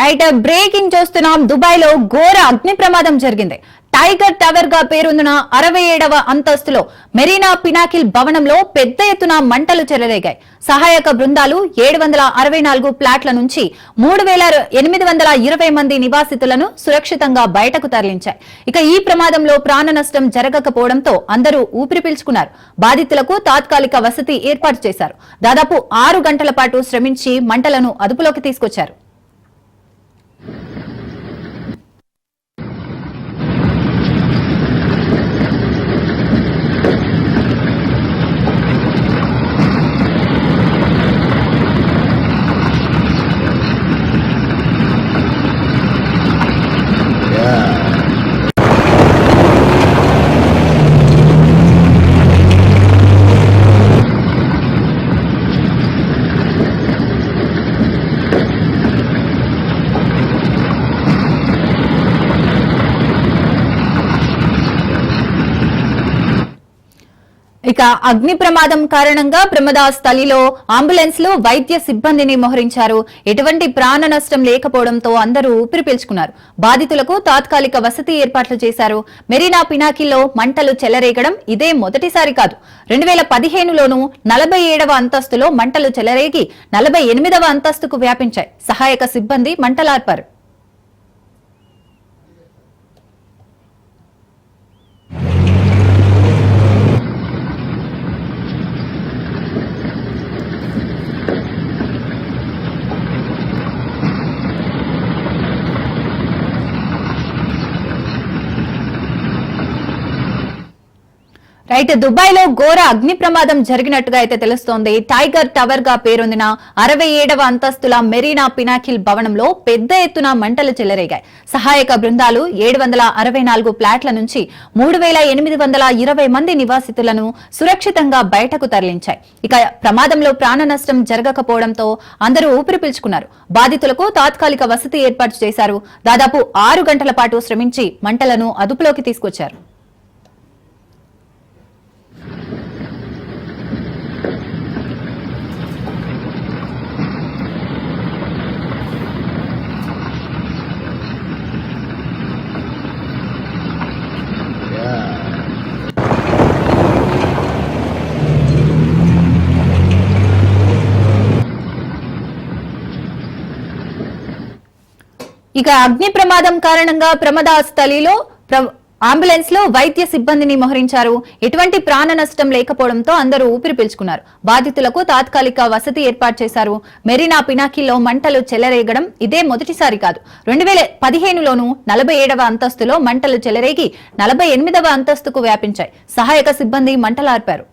Right breaking చూస్తున్నాం. Dubai లో ఘోర అగ్ని ప్రమాదం జరిగింది. టైగర్ టవర్ గా పేరొందిన 67వ అంతస్తులో మెరీనా పినాకిల్ భవనంలో పెద్ద ఎత్తున మంటలు చెలరేగాయి. సహాయక బృందాలు 764 ఫ్లాట్ల నుంచి 3820 మంది నివాసితులను సురక్షితంగా బయటకు తరలించాయి. ఇక ఈ ప్రమాదంలో ప్రాణ నష్టం జరగకపోవడంతో అందరూ ఊపిరి పీల్చుకున్నారు. బాధితులకు తాత్కాలిక వసతి ఏర్పాటు చేశారు. దాదాపు 6 గంటల పాటు శ్రమించి మంటలను అదుపులోకి తీసుకొచ్చారు. ఇక అగ్ని ప్రమాదం కారణంగా ప్రమాద స్థలిలో అంబులెన్స్ లో వైద్య సిబ్బందిని మోహరించారు. ఎటువంటి ప్రాణ నష్టం లేకపోవడంతో అందరూ ఊపిరి పీల్చుకున్నారు. బాధితులకు తాత్కాలిక వసతి ఏర్పాట్లు చేశారు. మెరీనా పినాకిల్లో మంటలు చెలరేగడం ఇదే మొదటిసారి కాదు. 2015లోనూ 47వ అంతస్తులో మంటలు చెలరేగి 48వ అంతస్తుకు వ్యాపించాయి. సహాయక సిబ్బంది మంటలార్పారు. రైట్ దుబాయ్ లో ఘోర అగ్ని ప్రమాదం జరిగినట్టుగా అయితే తెలుస్తోంది. టైగర్ టవర్ గా పేరొందిన 67వ అంతస్తుల మెరీనా పినాకిల్ భవనంలో పెద్ద ఎత్తున మంటలు చెలరేగాయి. సహాయక బృందాలు 764 ఫ్లాట్ల నుంచి 3820 మంది నివాసితులను సురక్షితంగా బయటకు తరలించాయి. ఇక ప్రమాదంలో ప్రాణ నష్టం జరగకపోవడంతో అందరూ ఊపిరి పీల్చుకున్నారు. బాధితులకు తాత్కాలిక వసతి ఏర్పాటు చేశారు. దాదాపు 6 గంటల పాటు శ్రమించి మంటలను అదుపులోకి తీసుకొచ్చారు. ఇక అగ్ని ప్రమాదం కారణంగా ప్రమాద స్థలిలో అంబులెన్స్ లో వైద్య సిబ్బందిని మోహరించారు. ఎటువంటి ప్రాణ నష్టం లేకపోవడంతో అందరూ ఊపిరి పీల్చుకున్నారు. బాధితులకు తాత్కాలిక వసతి ఏర్పాటు చేశారు. మెరీనా పినాకిల్లో మంటలు చెలరేగడం ఇదే మొదటిసారి కాదు. 2015లోనూ 47వ అంతస్తులో మంటలు చెలరేగి 48వ అంతస్తుకు వ్యాపించాయి. సహాయక సిబ్బంది మంటలార్పారు.